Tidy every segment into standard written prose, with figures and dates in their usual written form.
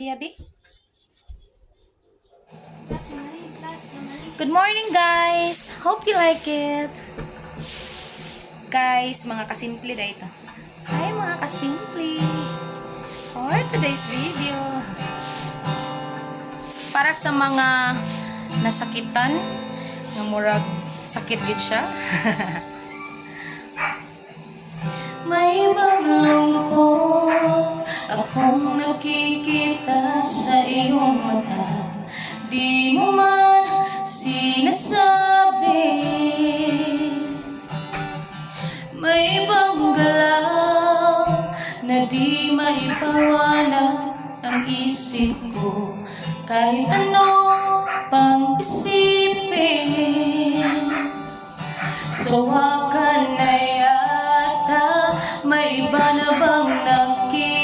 Yabi? Good morning, guys! Hope you like it! Guys, mga kasimple na ito. Hi, mga kasimple! For today's video, para sa mga nasakitan, ng murag sakit yun siya. May malungkot akong nakikita sa iyong mata, di mo man sinasabi. May ibang galaw na di maipawanag ang isip ko, kahit anong pang isipin. Sawa ka na yata, may iba na bang nakita?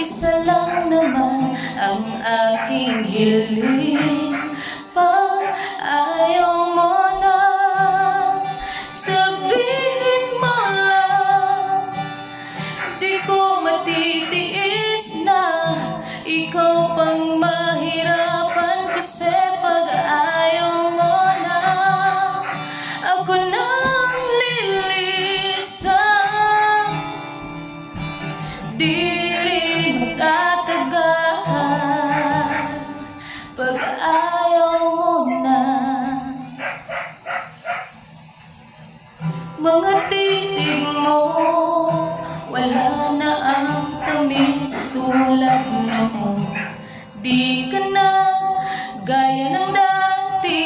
Isa lang naman ang aking hiling. Pag ayaw mo na, sabihin mo lang. Di ko matitiis na ikaw pang mahirapan, kasi pag ayaw mo na, ako nang lilisan. Di rin magtatagal pag ayaw mo na. Mga titig mo, wala na ang tamis tulad noon. Di ka na gaya ng dati.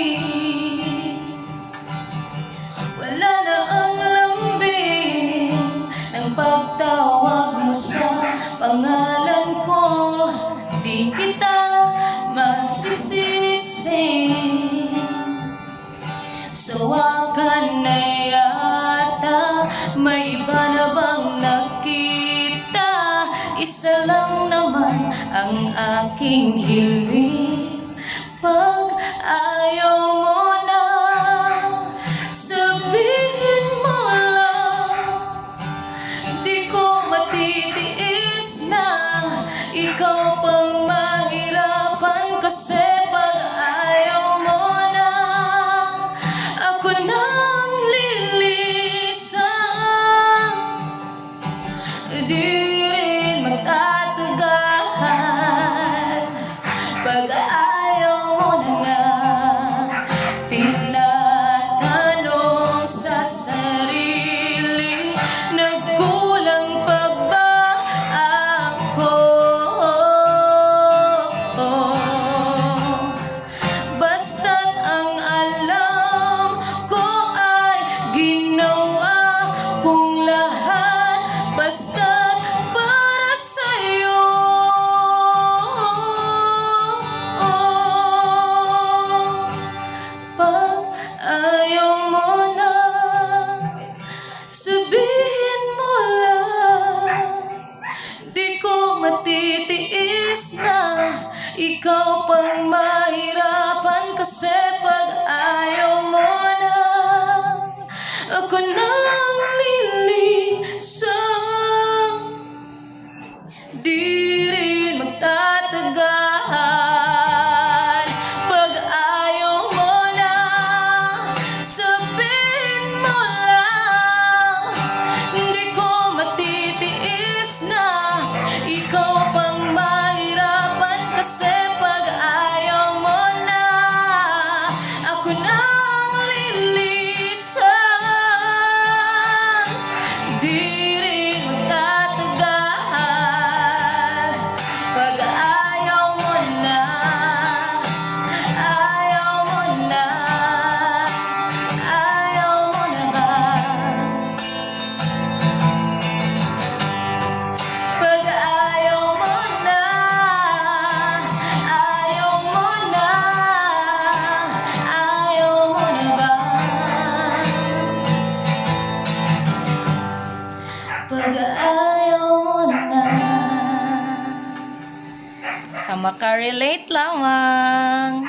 Wala na ang lambing ng pagtawag mo sa pangalan ko. Di kita masisisi. Sawa ka na yata, may iba na bang nakita? Isa lang naman ang aking hiling. Pag ayaw mo na, sabihin mo lang. Di ko matitiis na ikaw pang mahirapan, kasi pag ayaw mo na, ako nang lilisan. Di rin magtatagal pag ayaw mo na nga. Tinatanong sa sarili, nagkulang pa ba ako? Basta't ang alam ko ay ginawa kong lahat, basta't para sa'yo. Pag ayaw mo na, sabihin mo lang. Di ko matitiis na ikaw pang mahirapan, kasi pag ayaw mo na, ako nang lilisan. Di rin magtatagal pag ayaw mo na, sabihin mo lang. Di ko matitiis na ikaw pang mahirapan, kasi pag ayaw mo na, ako nang lilisan. Di rin magtatagal pag ayaw mo na, ayaw mo na, ayaw mo na ba? Pag ayaw mo na, ayaw mo na, ayaw mo na ba? Pag ayaw mo na. Sa makarelate lamang.